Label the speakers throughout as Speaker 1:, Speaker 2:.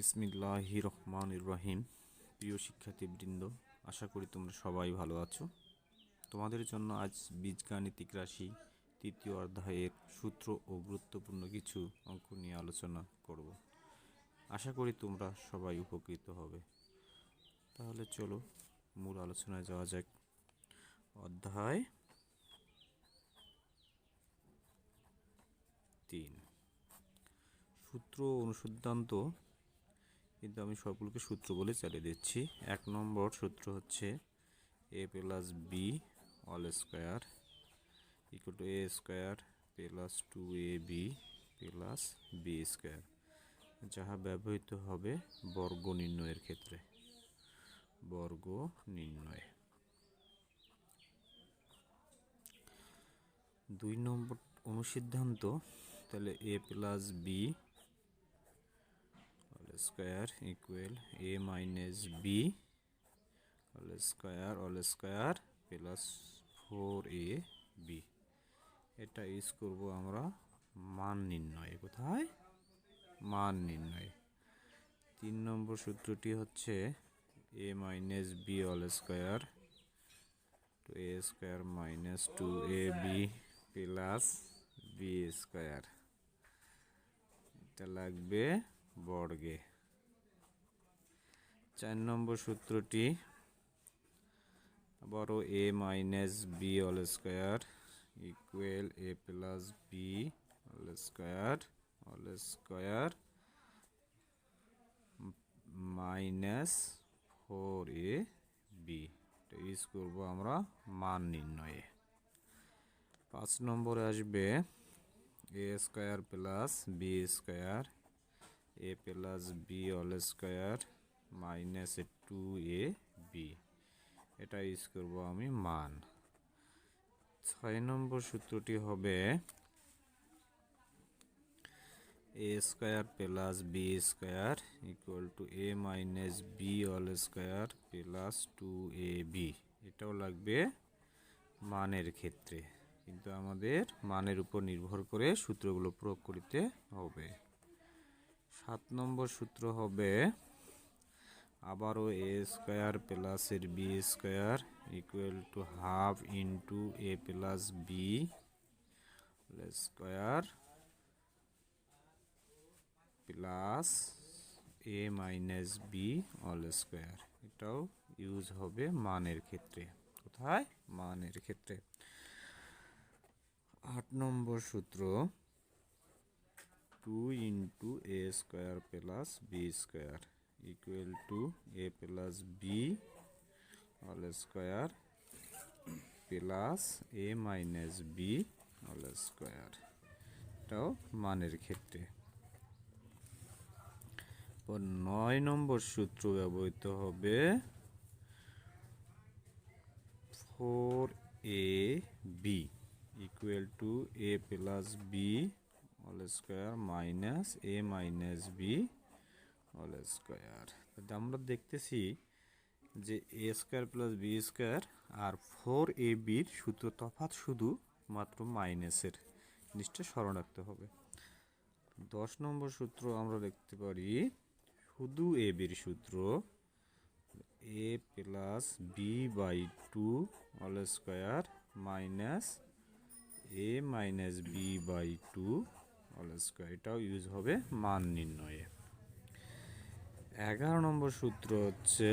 Speaker 1: বিসমিল্লাহির রহমানির রহিম। প্রিয় শিক্ষার্থীবৃন্দ, আশা করি তোমরা সবাই ভালো আছো। তোমাদের জন্য আজ বীজগাণিতিক রাশি তৃতীয় অধ্যায়ের সূত্র ও গুরুত্বপূর্ণ কিছু অঙ্ক নিয়ে আলোচনা করব। আশা করি তোমরা সবাই উপকৃত হবে। তাহলে চলো মূল আলোচনায় যাওয়া যাক। অধ্যায় 3, সূত্র অনুসিদ্ধান্ত। কিন্তু আমি সবগুলোকে সূত্র বলে চালিয়ে দিচ্ছি। 1 নম্বর সূত্র হচ্ছে a plus B all square equal to a square plus 2ab plus B square, যাহা ব্যবহৃত হবে বর্গ নির্ণয়ের ক্ষেত্রে। বর্গ নির্ণয়। 2 নম্বর অনুসিদ্ধান্ত, তাহলে a plus B square equal a minus B all square plus 4ab। এটা ইউজ করব আমরা মান নির্ণয়। কোথায়? মান নির্ণয়। 3 নম্বর সূত্রটি হচ্ছে a minus B all square to a square minus 2ab plus B square. এটা লাগবে বর্গে। 4 নম্বর সূত্রটি আবারও a minus B all square equal a plus B all square minus 4ab। এটা ইউজ করবো আমরা মান নির্ণয়ে। 5 নম্বরে আসবে a square plus B square a plus B all square minus 2ab। এটা ইউজ করবো আমি মান। 6 নম্বর সূত্রটি হবে a square plus B square equal to a minus B all square plus 2ab। এটাও লাগবে মানের ক্ষেত্রে, কিন্তু আমাদের মানের উপর নির্ভর করে সূত্রগুলো প্রয়োগ করতে হবে। 7 নম্বর সূত্র হবে আবারও a স্কোয়ার প্লাস এর B square equal to half into a plus B square plus a minus B all square. এটাও ইউজ হবে মানের ক্ষেত্রে। কোথায়? মানের ক্ষেত্রে। 8 নম্বর সূত্র 2 into a square plus B square equal to a plus B all square plus a minus B all square. এটাও মানের ক্ষেত্রে। 9 নম্বর সূত্র ব্যবহৃত হবে 4ab equal to a plus B all square minus a minus B all square. আমরা দেখতেছি যে a square plus B square আর 4ab সূত্র তফাৎ শুধু মাত্র মাইনাসের। জিনিসটা স্মরণ রাখতে হবে। 10 নম্বর সূত্র আমরা দেখতে পারি শুধু এবির সূত্র a plus B by 2 all square minus a minus B by 2 all square. এটাও ইউজ হবে মান নির্ণয়ে। 11 নম্বর সূত্র হচ্ছে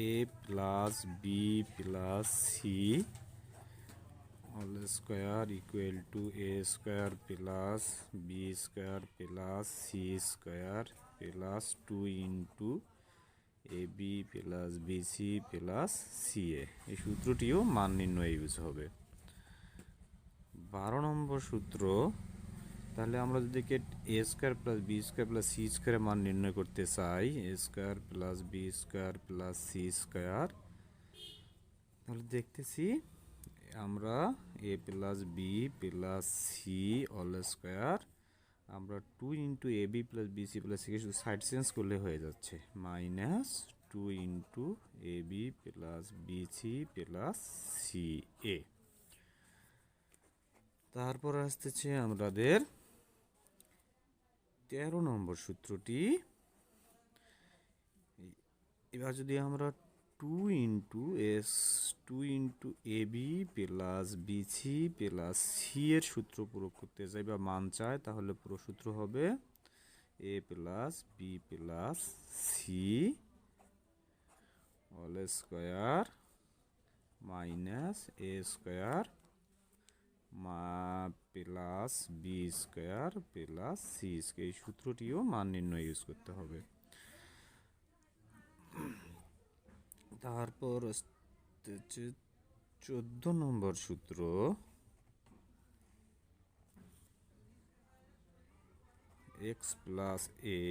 Speaker 1: a plus B plus C all square equal to a square plus B square plus C square plus 2 into A B plus BC plus C A. এই সূত্রটিও মান নির্ণয়ে ইউজ হবে। 12 নম্বর সূত্র, তাহলে আমরা যদি A square plus B square plus C স্কোয়ারের মান নির্ণয় করতে চাই, A square plus B square plus C square, তাহলে দেখতেছি আমরা A plus B plus C all square আমরা 2 into A B plus BC plus C শুধু সাইড চেঞ্জ করলে হয়ে যাচ্ছে minus 2 into A B plus BC plus C A. তারপর আসতেছে আমাদের 13 নম্বর সূত্রটি, এবার যদি আমরা 2 into A B plus BC plus C এর সূত্র প্রয়োগ করতে যাই বা মান চাই, তাহলে পুরো সূত্র হবে A plus B plus C whole square minus A square plus B square plus C square. এই সূত্রটিও মান নির্ণয় ইউজ করতে হবে। তারপর 14 নম্বর সূত্র, X plus A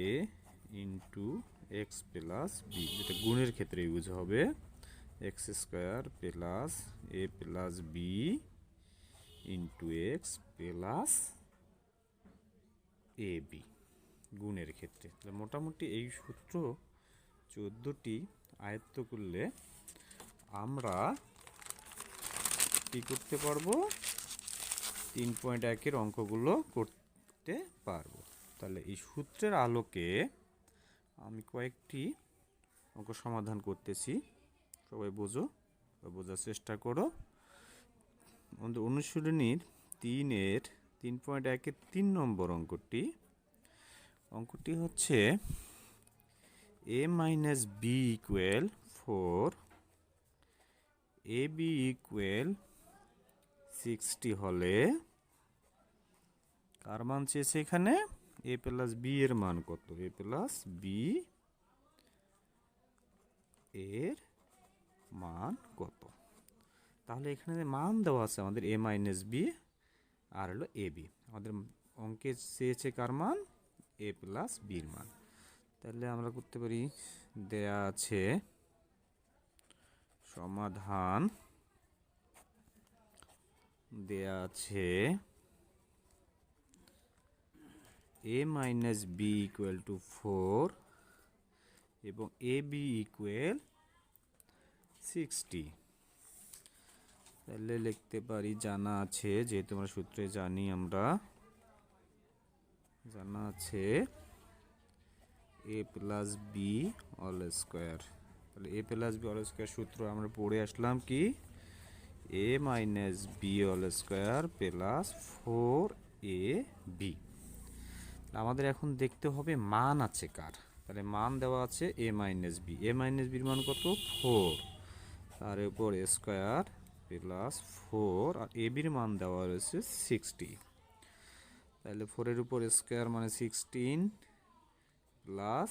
Speaker 1: into X plus B, যেটা গুণের ক্ষেত্রে ইউজ হবে, X square plus A plus B into X plus A B, গুণের ক্ষেত্রে। তাহলে মোটামুটি এই সূত্র 14টি আয়ত্ত করলে আমরা কি করতে পারবো, 3.1-এর অঙ্কগুলো করতে পারবো। তাহলে এই সূত্রের আলোকে আমি কয়েকটি অঙ্ক সমাধান করতেছি, সবাই বোঝার চেষ্টা করো। আমাদের অনুশীলনীর 3.1-এর 3 নম্বর অঙ্কটি হচ্ছে a minus B equal 4, A B equal 60 হলে কার মান চেয়েছে এখানে, এ প্লাস বি এর মান কত, এ প্লাস বি এর মান কত। তাহলে এখানে যে মান দেওয়া আছে আমাদের এ মাইনাস বি আর হলো এ বি, আমাদের অঙ্কে চেয়েছে কার মান, এ প্লাস বির মান। তাহলে আমরা করতে পারি, দেয়া আছে সমাধান, দেয়া আছে এ মাইনাস বি ইকুয়াল টু 4 এবং এ বি ইকুয়াল 60। তাহলে লিখতে পারি, জানা আছে, যেহেতু আমরা সূত্রে জানি, আমরা জানা আছে A plus B all square. তাহলে A plus B all square সূত্র আমরা পড়ে আসলাম কি, A minus B all square plus 4ab। আমাদের এখন দেখতে হবে মান আছে কার। তাহলে মান দেওয়া আছে এ মাইনাস বি, এ মাইনাস বির মান কত, 4, তার উপর স্কোয়ার প্লাস 4, আর এ বির মান দেওয়া রয়েছে 60। তাহলে 4-এর উপর স্কোয়ার মানে 16 প্লাস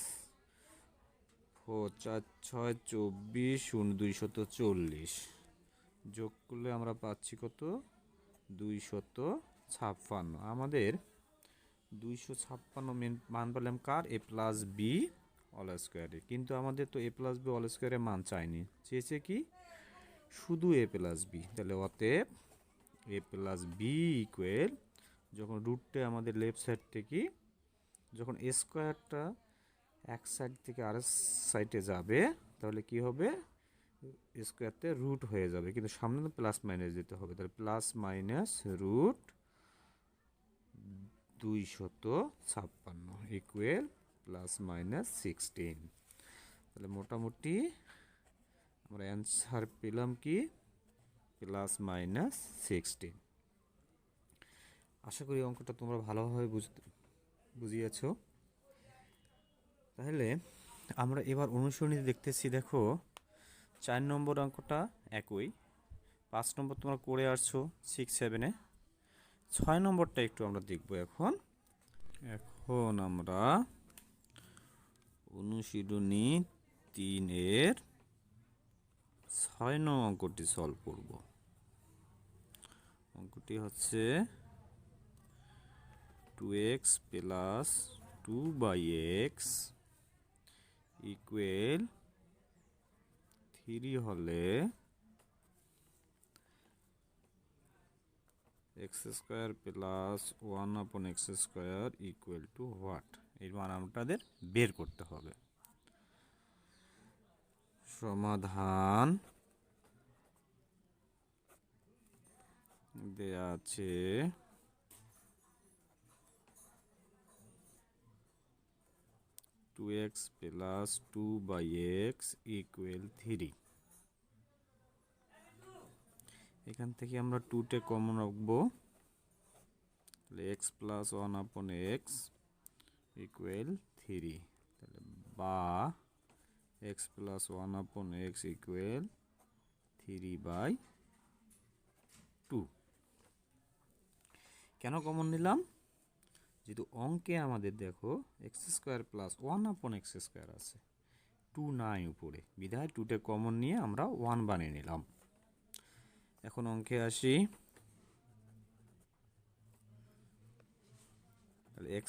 Speaker 1: 4 4 6 24 0 240, যোগ করলে আমরা পাচ্ছি কত, 256। আমাদের 256 মান পেলাম কার, এ প্লাস বি অল স্কোয়ারে। কিন্তু আমাদের তো এ প্লাস বি অল স্কোয়ারের মান চাইনি, চেয়েছে কি শুধু এ প্লাস বি। তাহলে অতএব এ প্লাস বি ইকুয়াল, যখন রুটটা আমাদের লেফট সাইড থেকে, যখন এ স্কোয়ারটা এক সাইড থেকে আরেক সাইডে যাবে, তাহলে কি হবে, স্কোয়ারতে রুট হয়ে যাবে, কিন্তু সামনে তো প্লাস মাইনাস দিতে হবে। তাহলে plus minus root 256 equal plus minus 16। তাহলে মোটামুটি আমরা অ্যান্সার পেলাম কি, প্লাস মাইনাস 16। আশা করি অঙ্কটা তোমরা ভালোভাবে বুঝিয়েছ। তাহলে আমরা এবার অনুসরণীতে দেখতেছি, দেখো 4 নম্বর অঙ্কটা একই, 5 নম্বর তোমরা করে আসছো 6, 7-এ, 6 নম্বরটা একটু আমরা দেখব। এখন আমরা অনুশীলনী 3-এর 6 নং অঙ্কটি সলভ করব। অঙ্কটি হচ্ছে 2x প্লাস 2/x ইকুয়াল 3 হলে x square plus 1/x square equal two what, এর মান আমাদের বের করতে হবে। সমাধান দেয়া আছে 2x প্লাস 2/x ইকুয়াল 3। এখান থেকে আমরা 2 কমন রাখবো, তাহলে x প্লাস 1/x ইকুয়াল 3, তাহলে বা x প্লাস 1/x ইকুয়াল 3/2। কেন কমন নিলাম? যেহেতু অঙ্কে আমাদের দেখো x² প্লাস 1/x² আছে, 2 নাই উপরে, বিধায় 2 কমন নিয়ে আমরা 1 বানিয়ে নিলাম। এখন অঙ্কে আসি, তাহলে x²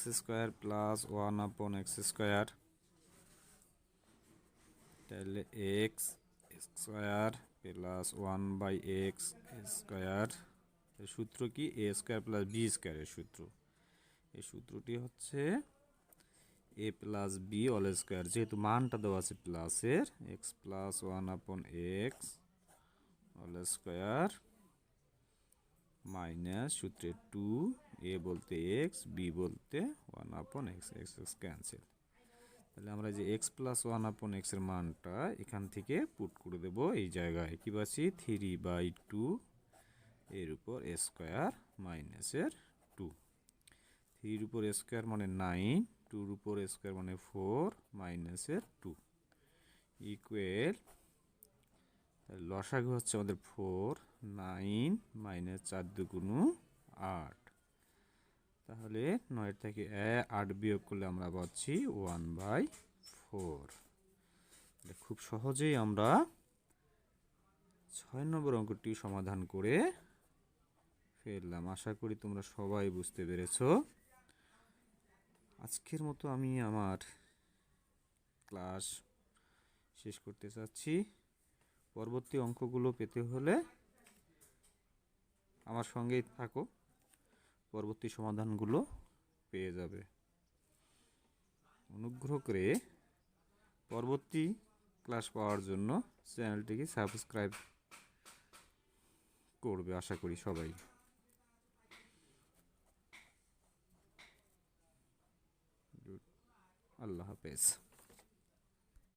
Speaker 1: প্লাস 1/x², তাহলে x² প্লাস 1/x², সূত্র কি? a² প্লাস b² এর সূত্র। এই সূত্রটি হচ্ছে a plus b whole square, যেহেতু মানটা দেওয়া আছে প্লাসের, x plus 1/x whole square minus সূত্রে 2, a বলতে x, b বলতে 1/x, x ক্যান্সেল। তাহলে আমরা যে x প্লাস 1/x এর মানটা এখান থেকে পুট করে দেব এই জায়গায়, কি পাচ্ছি? 3/2 এর উপর a স্কয়ার মাইনাসের 2, 3 এর উপর a স্কয়ার মানে 9, 2 এর উপর a স্কয়ার মানে 4 মাইনাসের 2 ইকুয়াল, তাহলে লসাগু হচ্ছে আমাদের 4, 9 মাইনাস 4 দুগুণ 8, তাহলে 9 থেকে 8 বিয়োগ করলে আমরা পাচ্ছি 1/4। খুব সহজেই আমরা 6 নম্বর অঙ্কটি সমাধান করে ফেললাম। আশা করি তোমরা সবাই বুঝতে পেরেছো। আজকের মতো আমি আমার ক্লাস শেষ করতে চাচ্ছি। পরবর্তী অঙ্কগুলো পেতে হলে আমার সঙ্গেই থাকো, পরবর্তী সমাধানগুলো পেয়ে যাবে। অনুগ্রহ করে পরবর্তী ক্লাস পাওয়ার জন্য চ্যানেলটিকে সাবস্ক্রাইব করবে, আশা করি সবাই। আল্লাহ হাফেজ।